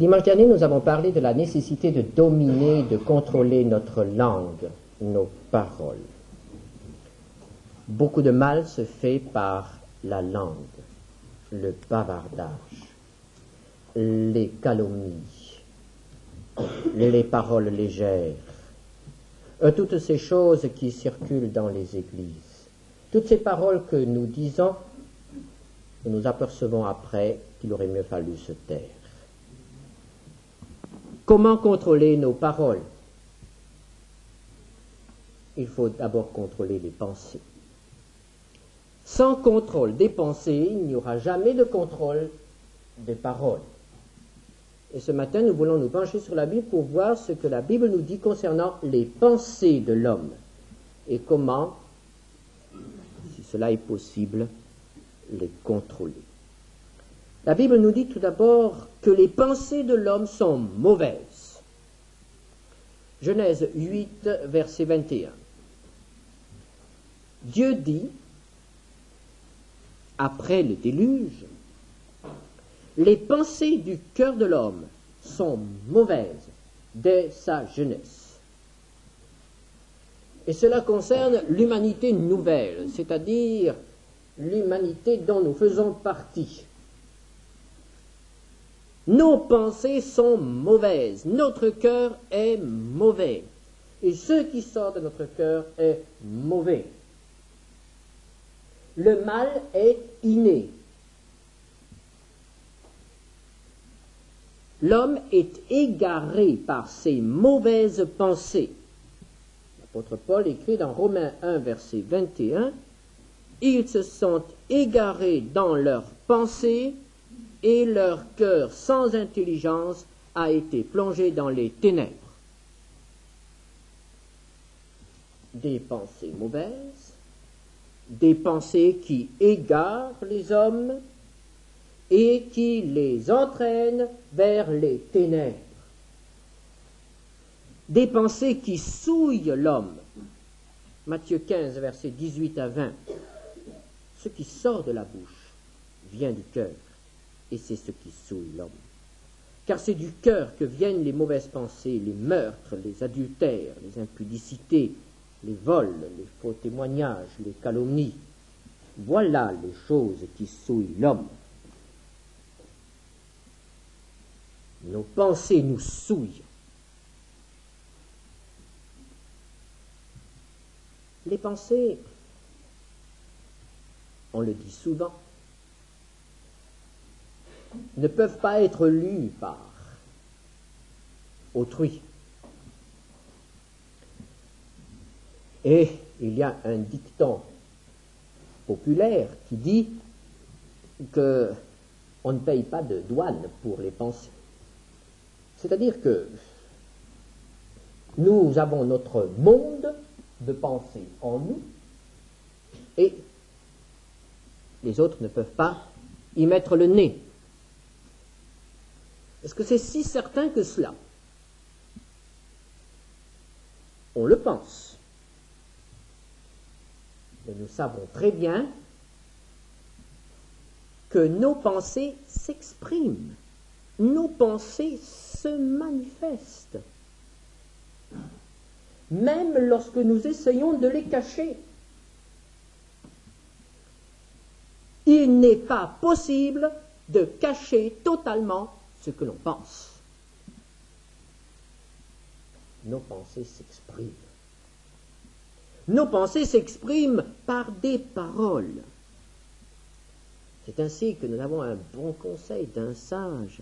Dimanche dernier, nous avons parlé de la nécessité de dominer, de contrôler notre langue, nos paroles. Beaucoup de mal se fait par la langue, le bavardage, les calomnies, les paroles légères, toutes ces choses qui circulent dans les églises, toutes ces paroles que nous disons, nous nous apercevons après qu'il aurait mieux fallu se taire. Comment contrôler nos paroles? Il faut d'abord contrôler les pensées. Sans contrôle des pensées, il n'y aura jamais de contrôle des paroles. Et ce matin, nous voulons nous pencher sur la Bible pour voir ce que la Bible nous dit concernant les pensées de l'homme et comment, si cela est possible, les contrôler. La Bible nous dit tout d'abord que les pensées de l'homme sont mauvaises. Genèse 8, verset 21. Dieu dit, après le déluge, les pensées du cœur de l'homme sont mauvaises dès sa jeunesse. Et cela concerne l'humanité nouvelle, c'est-à-dire l'humanité dont nous faisons partie. Nos pensées sont mauvaises, notre cœur est mauvais, et ce qui sort de notre cœur est mauvais. Le mal est inné. L'homme est égaré par ses mauvaises pensées. L'apôtre Paul écrit dans Romains 1, verset 21, « Ils se sont égarés dans leurs pensées, et leur cœur sans intelligence a été plongé dans les ténèbres. » Des pensées mauvaises, des pensées qui égarent les hommes et qui les entraînent vers les ténèbres. Des pensées qui souillent l'homme. Matthieu 15, versets 18 à 20. Ce qui sort de la bouche vient du cœur, et c'est ce qui souille l'homme. Car c'est du cœur que viennent les mauvaises pensées, les meurtres, les adultères, les impudicités, les vols, les faux témoignages, les calomnies. Voilà les choses qui souillent l'homme. Nos pensées nous souillent. Les pensées, on le dit souvent, ne peuvent pas être lues par autrui. Et il y a un dicton populaire qui dit qu'on ne paye pas de douane pour les pensées. C'est-à-dire que nous avons notre monde de pensée en nous et les autres ne peuvent pas y mettre le nez. Est-ce que c'est si certain que cela? On le pense. Mais nous savons très bien que nos pensées s'expriment, nos pensées se manifestent, même lorsque nous essayons de les cacher. Il n'est pas possible de cacher totalement ce que l'on pense. Nos pensées s'expriment. Nos pensées s'expriment par des paroles. C'est ainsi que nous avons un bon conseil d'un sage.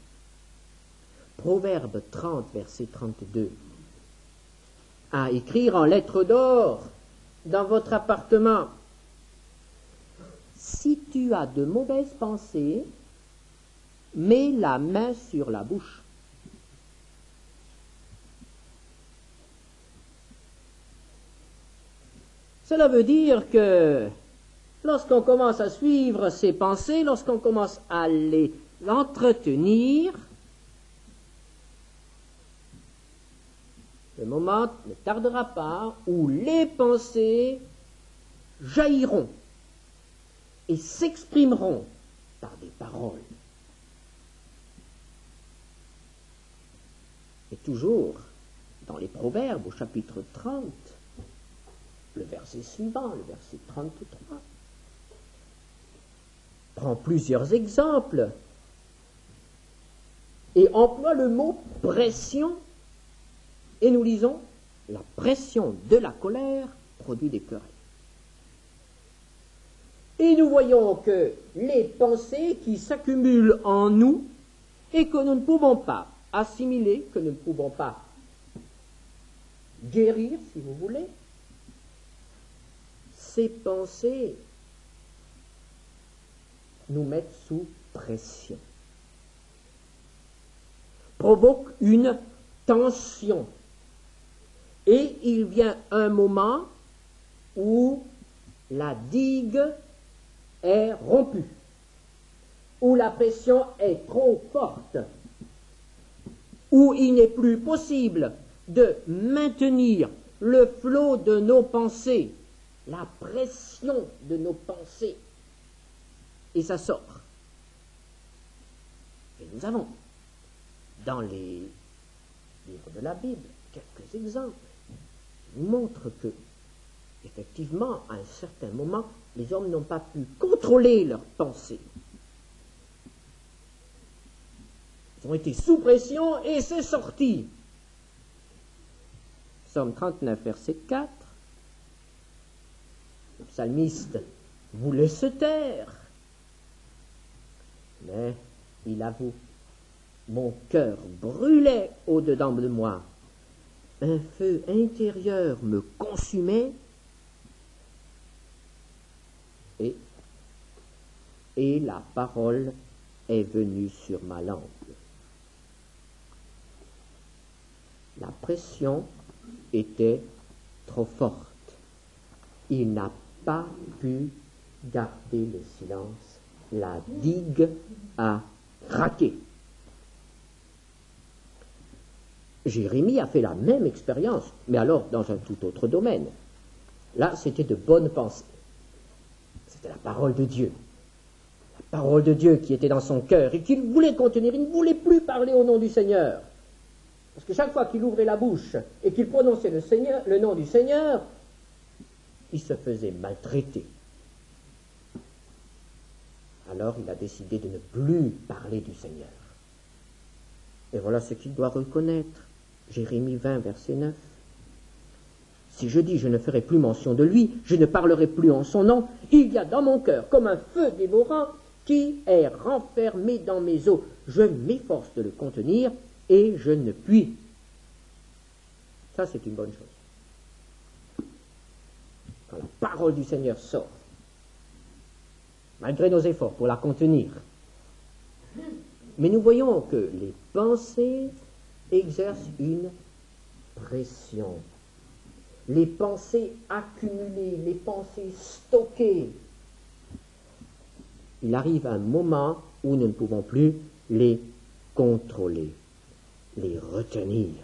Proverbe 30, verset 32. À écrire en lettres d'or dans votre appartement. Si tu as de mauvaises pensées, mets la main sur la bouche. Cela veut dire que lorsqu'on commence à suivre ses pensées, lorsqu'on commence à les entretenir, le moment ne tardera pas où les pensées jailliront et s'exprimeront par des paroles. Et toujours, dans les Proverbes, au chapitre 30, le verset suivant, le verset 33, prend plusieurs exemples et emploie le mot pression. Et nous lisons, la pression de la colère produit des querelles. Et nous voyons que les pensées qui s'accumulent en nous et que nous ne pouvons pas assimiler, que nous ne pouvons pas guérir, si vous voulez, ces pensées nous mettent sous pression, provoquent une tension. Et il vient un moment où la digue est rompue, où la pression est trop forte, où il n'est plus possible de maintenir le flot de nos pensées, la pression de nos pensées, et ça sort. Et nous avons, dans les livres de la Bible, quelques exemples qui nous montrent que, effectivement, à un certain moment, les hommes n'ont pas pu contrôler leurs pensées. Ils ont été sous pression et c'est sorti. Psaume 39, verset 4. Le psalmiste voulait se taire, mais il avoue, mon cœur brûlait au-dedans de moi. Un feu intérieur me consumait et la parole est venue sur ma langue. La pression était trop forte. Il n'a pas pu garder le silence. La digue a craqué. Jérémie a fait la même expérience, mais alors dans un tout autre domaine. Là, c'était de bonnes pensées. C'était la parole de Dieu. La parole de Dieu qui était dans son cœur et qu'il voulait contenir. Il ne voulait plus parler au nom du Seigneur. Parce que chaque fois qu'il ouvrait la bouche et qu'il prononçait le nom du Seigneur, il se faisait maltraiter. Alors il a décidé de ne plus parler du Seigneur. Et voilà ce qu'il doit reconnaître. Jérémie 20, verset 9. Si je dis je ne ferai plus mention de lui, je ne parlerai plus en son nom, il y a dans mon cœur comme un feu dévorant qui est renfermé dans mes os. Je m'efforce de le contenir et je ne puis. Ça, c'est une bonne chose. Quand la parole du Seigneur sort, malgré nos efforts pour la contenir. Mais nous voyons que les pensées exercent une pression. Les pensées accumulées, les pensées stockées. Il arrive un moment où nous ne pouvons plus les contrôler, les retenir.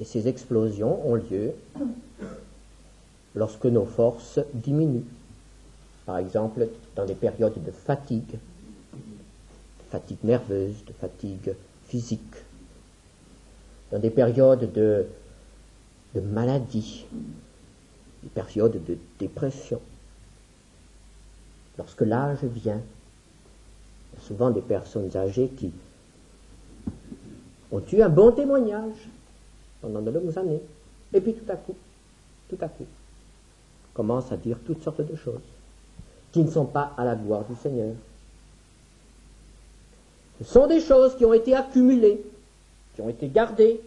Et ces explosions ont lieu lorsque nos forces diminuent. Par exemple, dans des périodes de fatigue nerveuse, de fatigue physique, dans des périodes de maladie, des périodes de dépression. Lorsque l'âge vient, il y a souvent des personnes âgées qui ont eu un bon témoignage pendant de longues années, et puis tout à coup, commencent à dire toutes sortes de choses qui ne sont pas à la gloire du Seigneur. Ce sont des choses qui ont été accumulées, qui ont été gardées,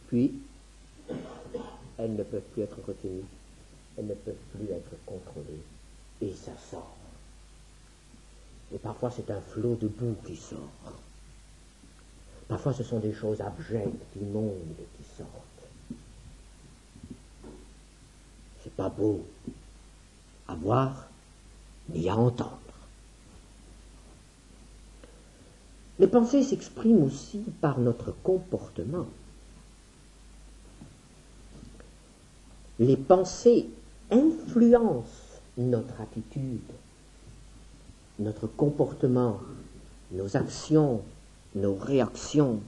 puis elles ne peuvent plus être retenues, elles ne peuvent plus être contrôlées, et ça sort. Et parfois c'est un flot de boue qui sort. Parfois ce sont des choses abjectes, immondes qui sortent. C'est pas beau à voir ni à entendre. Les pensées s'expriment aussi par notre comportement. Les pensées influencent notre attitude, notre comportement, nos actions, nos réactions.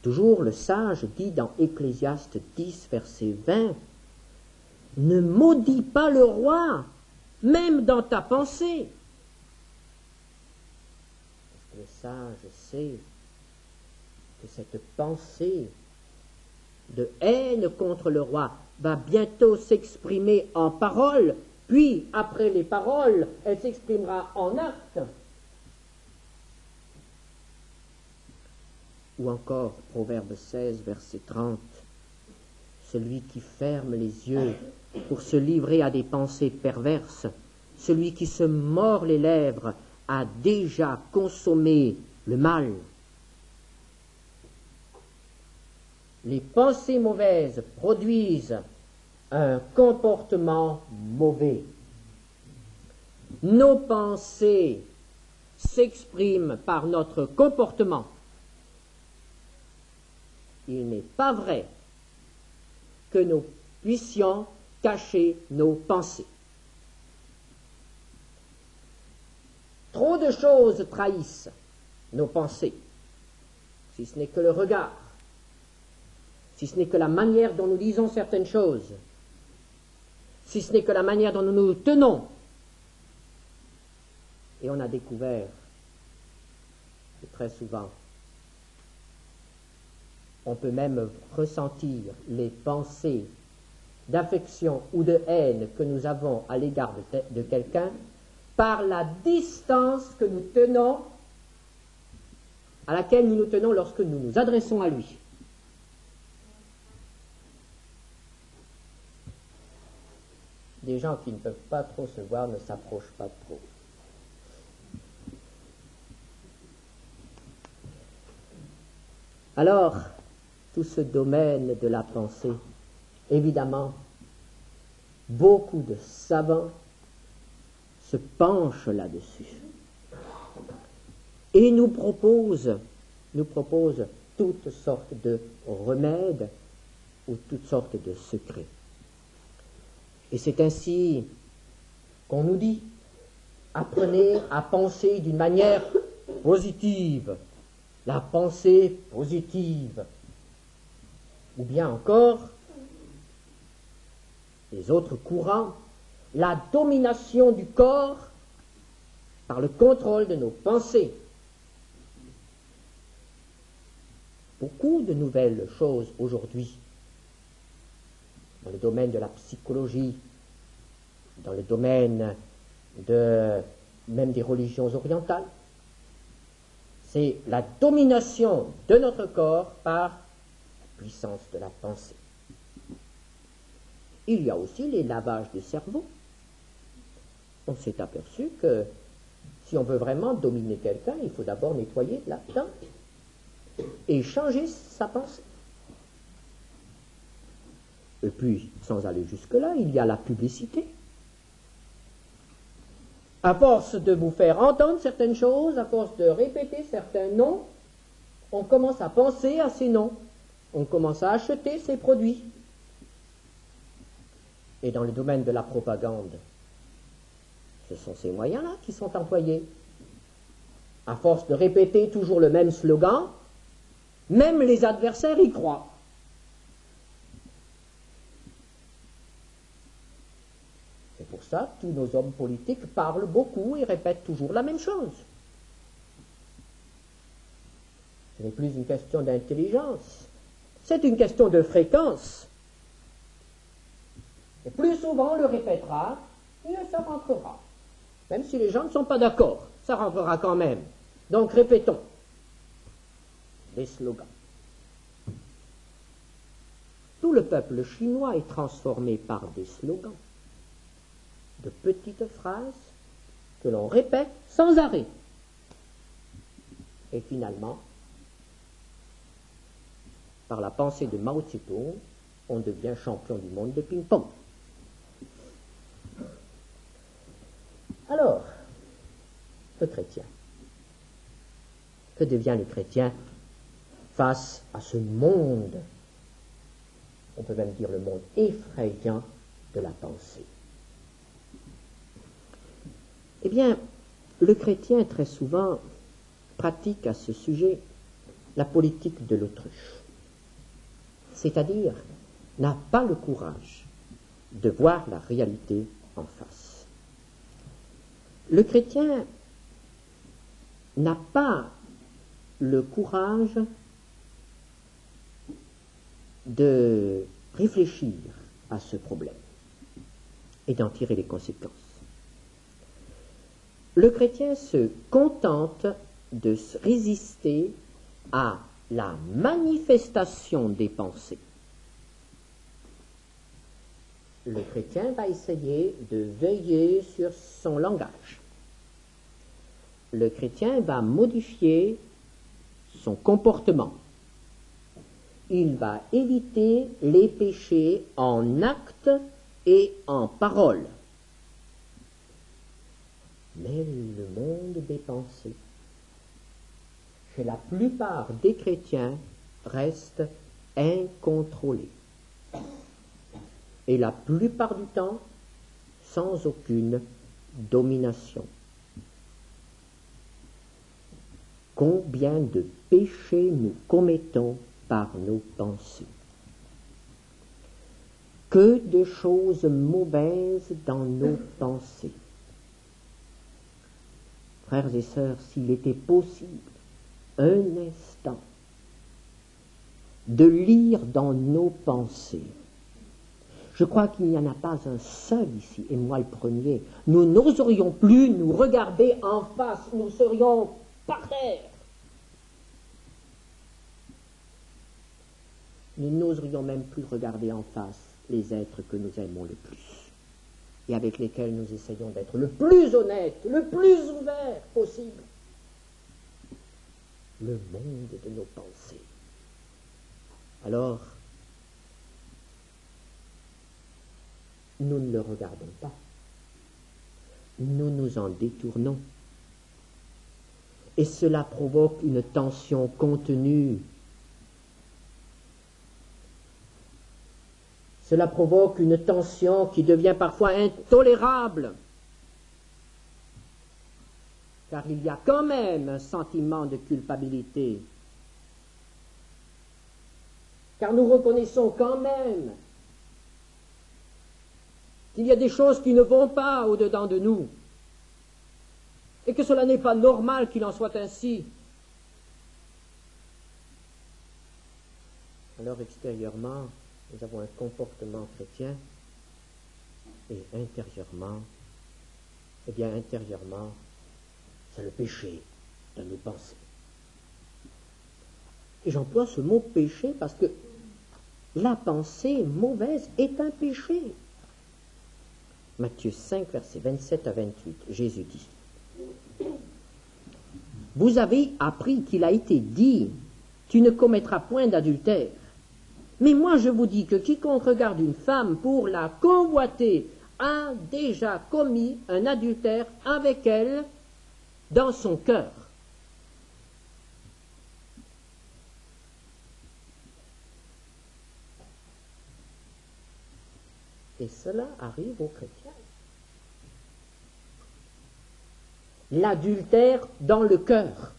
Toujours le sage dit dans Ecclésiaste 10, verset 20, « Ne maudis pas le roi, même dans ta pensée. » Le sage sait que cette pensée de haine contre le roi va bientôt s'exprimer en paroles, puis après les paroles, elle s'exprimera en actes. Ou encore, Proverbe 16, verset 30, celui qui ferme les yeux pour se livrer à des pensées perverses, celui qui se mord les lèvres a déjà consommé le mal. Les pensées mauvaises produisent un comportement mauvais. Nos pensées s'expriment par notre comportement. Il n'est pas vrai que nous puissions cacher nos pensées. Trop de choses trahissent nos pensées, si ce n'est que le regard, si ce n'est que la manière dont nous lisons certaines choses, si ce n'est que la manière dont nous nous tenons. Et on a découvert que très souvent, on peut même ressentir les pensées d'affection ou de haine que nous avons à l'égard de quelqu'un par la distance que nous tenons, à laquelle nous nous tenons lorsque nous nous adressons à lui. Des gens qui ne peuvent pas trop se voir ne s'approchent pas trop. Alors, tout ce domaine de la pensée, évidemment, beaucoup de savants se penchent là-dessus et nous proposent toutes sortes de remèdes ou toutes sortes de secrets. Et c'est ainsi qu'on nous dit, apprenez à penser d'une manière positive, la pensée positive. Ou bien encore, les autres courants, la domination du corps par le contrôle de nos pensées. Beaucoup de nouvelles choses aujourd'hui, dans le domaine de la psychologie, dans le domaine même des religions orientales, c'est la domination de notre corps par la puissance de la pensée. Il y a aussi les lavages du cerveau. On s'est aperçu que si on veut vraiment dominer quelqu'un, il faut d'abord nettoyer là-dedans et changer sa pensée. Et puis, sans aller jusque-là, il y a la publicité. À force de vous faire entendre certaines choses, à force de répéter certains noms, on commence à penser à ces noms. On commence à acheter ces produits. Et dans le domaine de la propagande, ce sont ces moyens-là qui sont employés. À force de répéter toujours le même slogan, même les adversaires y croient. C'est pour ça que tous nos hommes politiques parlent beaucoup et répètent toujours la même chose. Ce n'est plus une question d'intelligence, c'est une question de fréquence. Et plus souvent on le répétera, mieux ça rentrera. Même si les gens ne sont pas d'accord, ça rentrera quand même. Donc répétons des slogans. Tout le peuple chinois est transformé par des slogans, de petites phrases que l'on répète sans arrêt. Et finalement, par la pensée de Mao Tse-tung, on devient champion du monde de ping-pong. Alors, le chrétien, que devient le chrétien face à ce monde, on peut même dire le monde effrayant de la pensée? Eh bien, le chrétien, très souvent, pratique à ce sujet la politique de l'autruche, c'est-à-dire n'a pas le courage de voir la réalité en face. Le chrétien n'a pas le courage de réfléchir à ce problème et d'en tirer les conséquences. Le chrétien se contente de résister à la manifestation des pensées. Le chrétien va essayer de veiller sur son langage. Le chrétien va modifier son comportement. Il va éviter les péchés en acte et en parole. Mais le monde des pensées, chez la plupart des chrétiens, reste incontrôlé. Et la plupart du temps, sans aucune domination. Combien de péchés nous commettons par nos pensées? Que de choses mauvaises dans nos pensées. Frères et sœurs, s'il était possible, un instant, de lire dans nos pensées, je crois qu'il n'y en a pas un seul ici, et moi le premier, nous n'oserions plus nous regarder en face, nous serions par terre. Nous n'oserions même plus regarder en face les êtres que nous aimons le plus et avec lesquels nous essayons d'être le plus honnête, le plus ouvert possible. Le monde de nos pensées. Alors, nous ne le regardons pas. Nous nous en détournons. Et cela provoque une tension contenue. Cela provoque une tension qui devient parfois intolérable. Car il y a quand même un sentiment de culpabilité. Car nous reconnaissons quand même qu'il y a des choses qui ne vont pas au-dedans de nous et que cela n'est pas normal qu'il en soit ainsi. Alors extérieurement, nous avons un comportement chrétien et intérieurement, intérieurement, c'est le péché de nos pensées. Et j'emploie ce mot péché parce que la pensée mauvaise est un péché. Matthieu 5, versets 27 à 28, Jésus dit: Vous avez appris qu'il a été dit, tu ne commettras point d'adultère. Mais moi je vous dis que quiconque regarde une femme pour la convoiter a déjà commis un adultère avec elle dans son cœur. Et cela arrive aux chrétiens. L'adultère dans le cœur.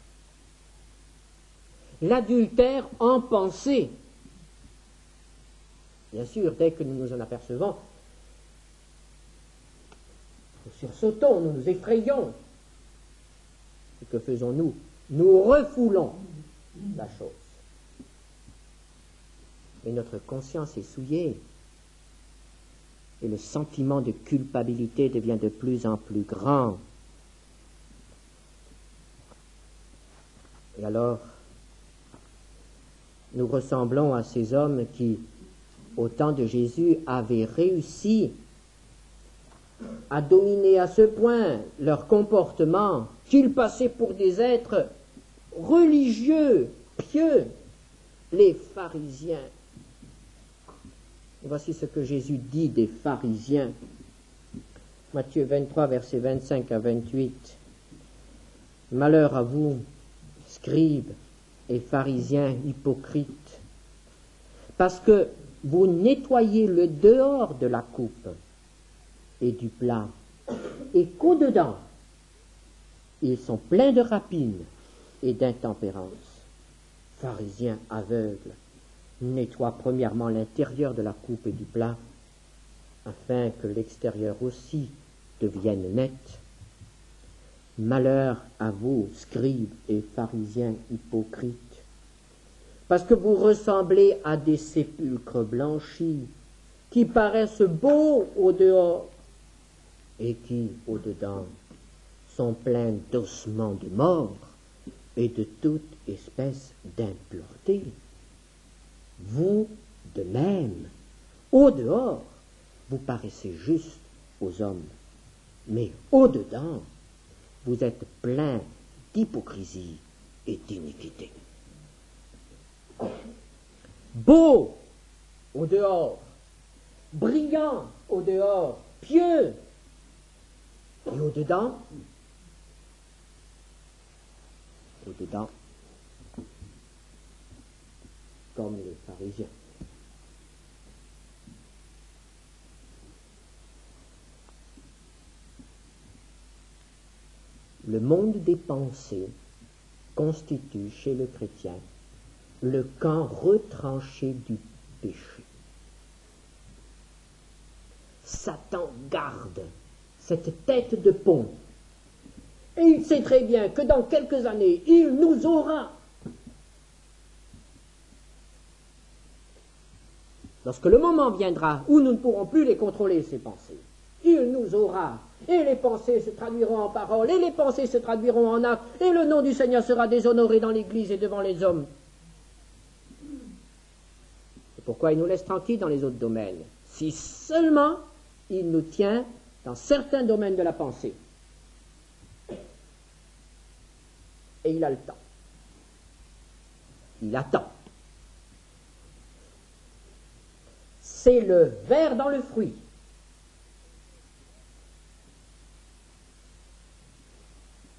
L'adultère en pensée. Bien sûr, dès que nous nous en apercevons, nous sursautons, nous nous effrayons. Et que faisons-nous? Nous refoulons la chose. Mais notre conscience est souillée. Et le sentiment de culpabilité devient de plus en plus grand. Et alors, nous ressemblons à ces hommes qui, au temps de Jésus, avaient réussi à dominer à ce point leur comportement qu'ils passaient pour des êtres religieux, pieux, les pharisiens. Voici ce que Jésus dit des pharisiens. Matthieu 23, versets 25 à 28. Malheur à vous, scribes et pharisiens hypocrites, parce que vous nettoyez le dehors de la coupe et du plat, et qu'au-dedans, Ils sont pleins de rapine et d'intempérance. Pharisiens aveugles, nettoie premièrement l'intérieur de la coupe et du plat, afin que l'extérieur aussi devienne net. Malheur à vous, scribes et pharisiens hypocrites, parce que vous ressemblez à des sépulcres blanchis, qui paraissent beaux au dehors, et qui, au dedans, sont pleins d'ossements de mort et de toute espèce d'impureté. Vous, de même, au dehors, vous paraissez juste aux hommes, mais au dedans, vous êtes pleins d'hypocrisie et d'iniquité. Beau au dehors, brillant au dehors, pieux, et au dedans, comme les pharisiens. Le monde des pensées constitue chez le chrétien le camp retranché du péché. Satan garde cette tête de pont, et il sait très bien que dans quelques années, il nous aura. Lorsque le moment viendra où nous ne pourrons plus les contrôler, ces pensées, il nous aura. Et les pensées se traduiront en paroles, et les pensées se traduiront en actes, et le nom du Seigneur sera déshonoré dans l'Église et devant les hommes. C'est pourquoi il nous laisse tranquilles dans les autres domaines, si seulement il nous tient dans certains domaines de la pensée. Et il a le temps. Il attend. C'est le ver dans le fruit.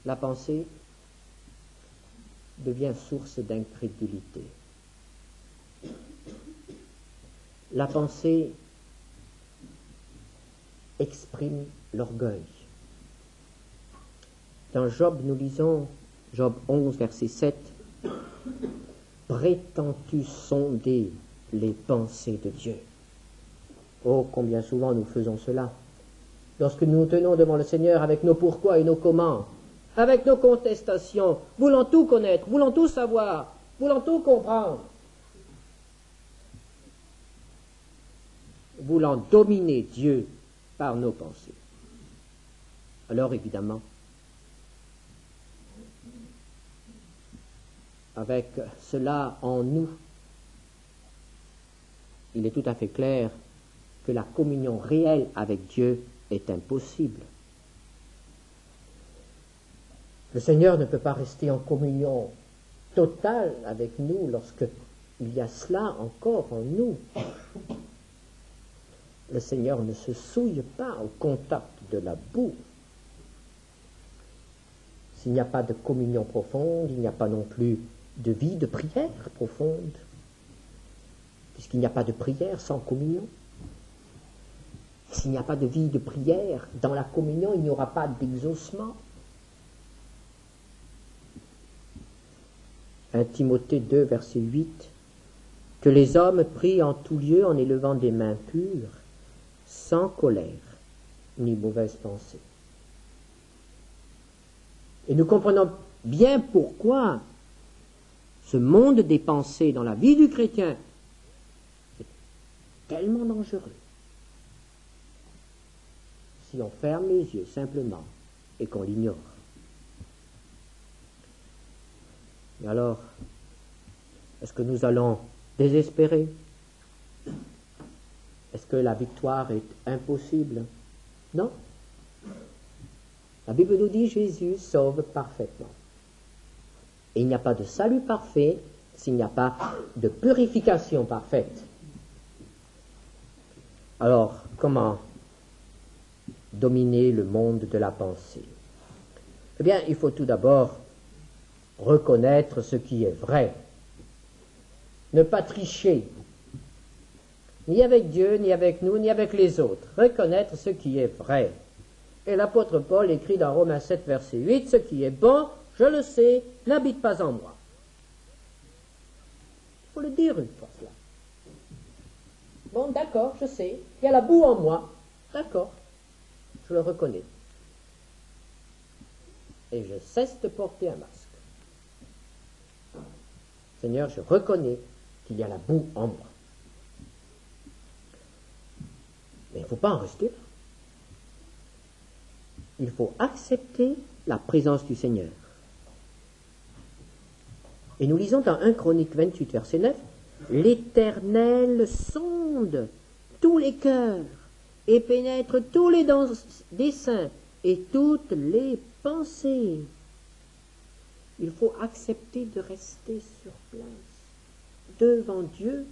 La pensée devient source d'incrédulité. La pensée exprime l'orgueil. Dans Job, nous lisons, Job 11, verset 7, « Prétends-tu sonder les pensées de Dieu ?» Oh, combien souvent nous faisons cela. Lorsque nous nous tenons devant le Seigneur avec nos pourquoi et nos comment, avec nos contestations, voulant tout connaître, voulant tout savoir, voulant tout comprendre, voulant dominer Dieu par nos pensées. Alors évidemment, avec cela en nous, il est tout à fait clair que la communion réelle avec Dieu est impossible. Le Seigneur ne peut pas rester en communion totale avec nous lorsque il y a cela encore en nous. Le Seigneur ne se souille pas au contact de la boue. S'il n'y a pas de communion profonde, il n'y a pas non plus de vie de prière profonde, puisqu'il n'y a pas de prière sans communion. S'il n'y a pas de vie de prière, dans la communion, il n'y aura pas d'exaucement. 1 Timothée 2, verset 8, « Que les hommes prient en tout lieu en élevant des mains pures, sans colère ni mauvaise pensée. » Et nous comprenons bien pourquoi ce monde des pensées dans la vie du chrétien est tellement dangereux. Si on ferme les yeux simplement et qu'on l'ignore. Et alors, est-ce que nous allons désespérer? Est-ce que la victoire est impossible? Non. La Bible nous dit Jésus sauve parfaitement. Et il n'y a pas de salut parfait s'il n'y a pas de purification parfaite. Alors, comment dominer le monde de la pensée? Eh bien, il faut tout d'abord reconnaître ce qui est vrai. Ne pas tricher, ni avec Dieu, ni avec nous, ni avec les autres. Reconnaître ce qui est vrai. Et l'apôtre Paul écrit dans Romains 7, verset 8, « Ce qui est bon, je le sais, n'habite pas en moi. » Il faut le dire une fois cela. Bon, d'accord, je sais, il y a la boue en moi. D'accord, je le reconnais. Et je cesse de porter un masque. Seigneur, je reconnais qu'il y a la boue en moi. Mais il ne faut pas en rester là. Il faut accepter la présence du Seigneur. Et nous lisons dans 1 Chronique 28, verset 9, « L'Éternel sonde tous les cœurs et pénètre tous les desseins et toutes les pensées. » Il faut accepter de rester sur place, devant Dieu.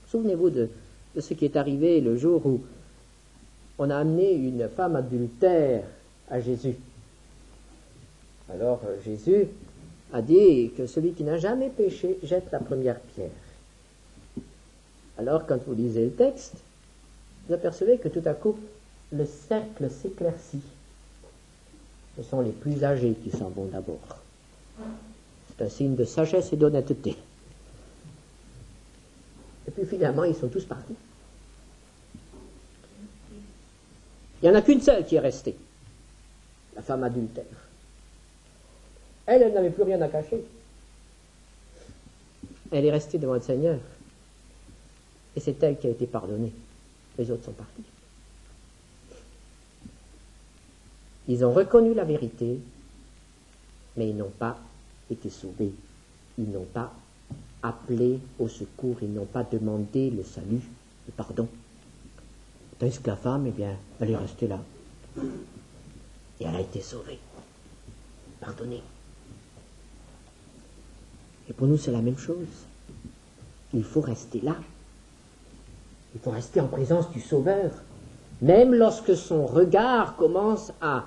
Souvenez-vous de ce qui est arrivé le jour où on a amené une femme adultère à Jésus. Alors Jésus a dit que celui qui n'a jamais péché jette la première pierre. Alors quand vous lisez le texte, vous apercevez que tout à coup le cercle s'éclaircit. Ce sont les plus âgés qui s'en vont d'abord. C'est un signe de sagesse et d'honnêteté. Et puis finalement, ils sont tous partis. Il n'y en a qu'une seule qui est restée, la femme adultère. Elle n'avait plus rien à cacher. Elle est restée devant le Seigneur. Et c'est elle qui a été pardonnée. Les autres sont partis. Ils ont reconnu la vérité, mais ils n'ont pas été sauvés. Ils n'ont pas appelé au secours, ils n'ont pas demandé le salut, le pardon. Tandis que la femme, eh bien, elle est restée là. Et elle a été sauvée, pardonnée. Et pour nous, c'est la même chose. Il faut rester là. Il faut rester en présence du Sauveur. Même lorsque son regard commence à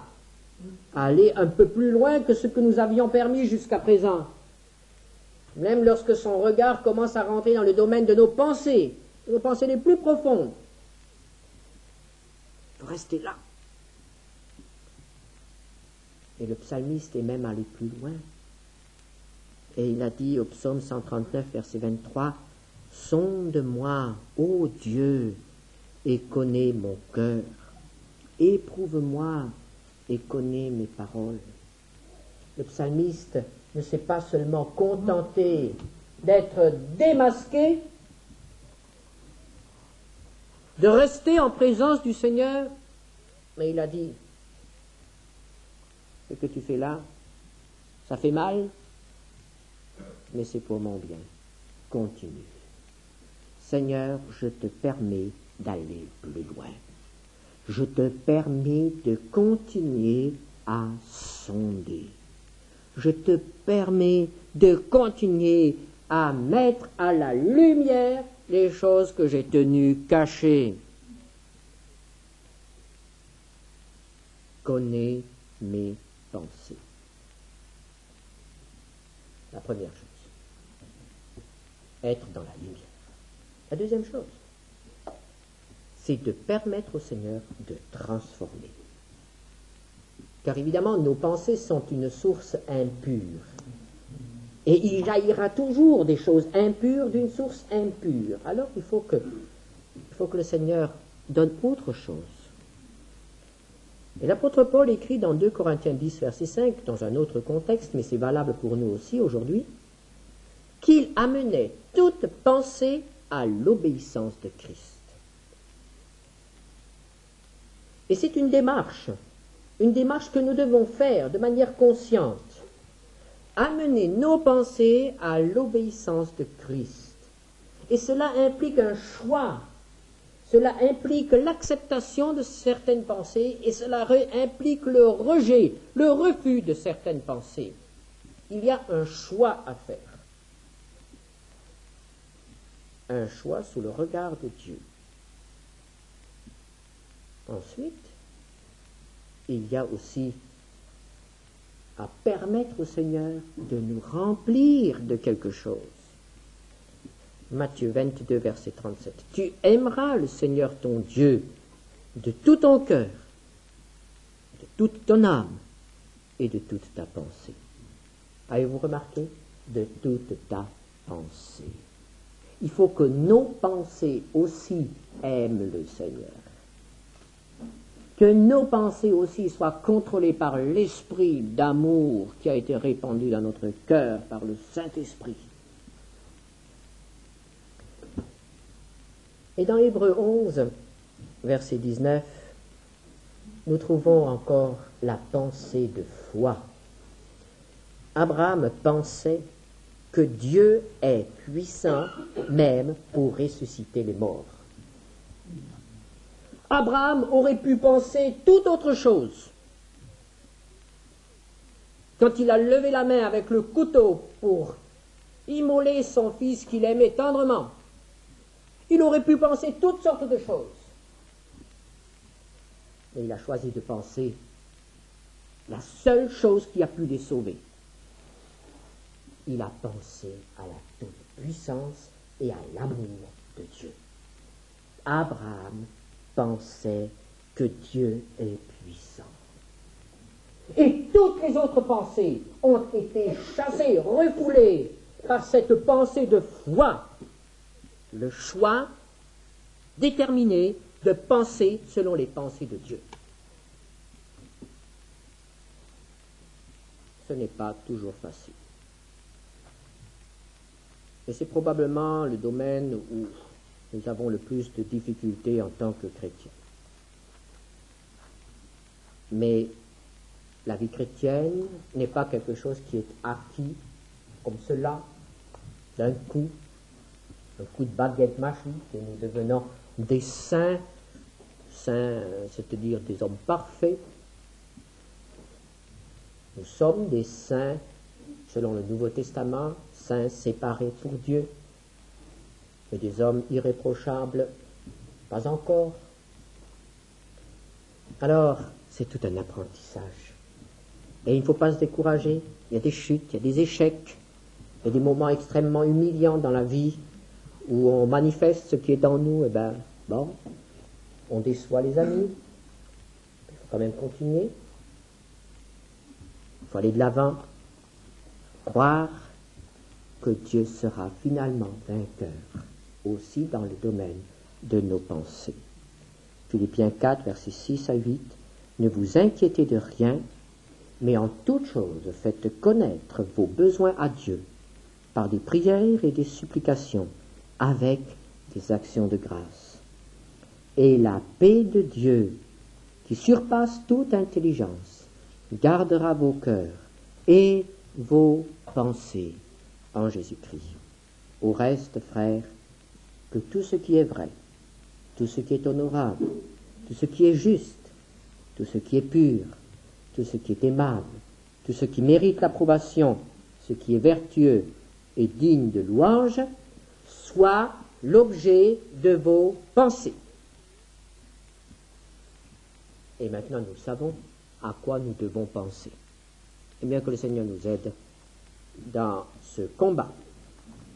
aller un peu plus loin que ce que nous avions permis jusqu'à présent. Même lorsque son regard commence à rentrer dans le domaine de nos pensées les plus profondes. Il faut rester là. Et le psalmiste est même allé plus loin. Et il a dit au psaume 139, verset 23, « Sonde-moi, ô Dieu, et connais mon cœur. Éprouve-moi et connais mes paroles. » Le psalmiste ne s'est pas seulement contenté d'être démasqué, de rester en présence du Seigneur, mais il a dit, ce que tu fais là, ça fait mal, mais c'est pour mon bien. Continue. Seigneur, je te permets d'aller plus loin. Je te permets de continuer à sonder. Je te permets de continuer à mettre à la lumière les choses que j'ai tenues cachées. Connais mes pensées. La première chose. Être dans la lumière. La deuxième chose, c'est de permettre au Seigneur de transformer. Car évidemment, nos pensées sont une source impure. Et il jaillira toujours des choses impures d'une source impure. Alors il faut que le Seigneur donne autre chose. Et l'apôtre Paul écrit dans 2 Corinthiens 10, verset 5, dans un autre contexte, mais c'est valable pour nous aussi aujourd'hui, qu'il amenait toute pensée à l'obéissance de Christ. Et c'est une démarche que nous devons faire de manière consciente. Amener nos pensées à l'obéissance de Christ. Et cela implique un choix. Cela implique l'acceptation de certaines pensées et cela implique le rejet, le refus de certaines pensées. Il y a un choix à faire. Un choix sous le regard de Dieu. Ensuite, il y a aussi à permettre au Seigneur de nous remplir de quelque chose. Matthieu 22, verset 37. Tu aimeras le Seigneur ton Dieu de tout ton cœur, toute ton âme et de toute ta pensée. Avez-vous remarqué? De toute ta pensée. Il faut que nos pensées aussi aiment le Seigneur. Que nos pensées aussi soient contrôlées par l'esprit d'amour qui a été répandu dans notre cœur par le Saint-Esprit. Et dans Hébreux 11, verset 19, nous trouvons encore la pensée de foi. Abraham pensait que Dieu est puissant même pour ressusciter les morts. Abraham aurait pu penser toute autre chose. Quand il a levé la main avec le couteau pour immoler son fils qu'il aimait tendrement, il aurait pu penser toutes sortes de choses. Mais il a choisi de penser la seule chose qui a pu les sauver. Il a pensé à la toute-puissance et à l'amour de Dieu. Abraham pensait que Dieu est puissant. Et toutes les autres pensées ont été chassées, refoulées par cette pensée de foi. Le choix déterminé de penser selon les pensées de Dieu. Ce n'est pas toujours facile. Et c'est probablement le domaine où nous avons le plus de difficultés en tant que chrétiens. Mais la vie chrétienne n'est pas quelque chose qui est acquis comme cela, d'un coup, un coup de baguette magique, et nous devenons des saints, c'est-à-dire des hommes parfaits. Nous sommes des saints, selon le Nouveau Testament, saints séparés pour Dieu, mais des hommes irréprochables, pas encore. Alors, c'est tout un apprentissage. Et il ne faut pas se décourager. Il y a des chutes, il y a des échecs, il y a des moments extrêmement humiliants dans la vie où on manifeste ce qui est en nous. Eh bien, bon, on déçoit les amis. Il faut quand même continuer. Il faut aller de l'avant. Croire que Dieu sera finalement vainqueur aussi dans le domaine de nos pensées. Philippiens 4, versets 6 à 8. Ne vous inquiétez de rien, mais en toute chose faites connaître vos besoins à Dieu par des prières et des supplications avec des actions de grâce. Et la paix de Dieu, qui surpasse toute intelligence, gardera vos cœurs et vos pensées en Jésus-Christ. Au reste, frères, que tout ce qui est vrai, tout ce qui est honorable, tout ce qui est juste, tout ce qui est pur, tout ce qui est aimable, tout ce qui mérite l'approbation, ce qui est vertueux et digne de louange, soit l'objet de vos pensées. Et maintenant, nous savons à quoi nous devons penser. Et bien que le Seigneur nous aide dans ce combat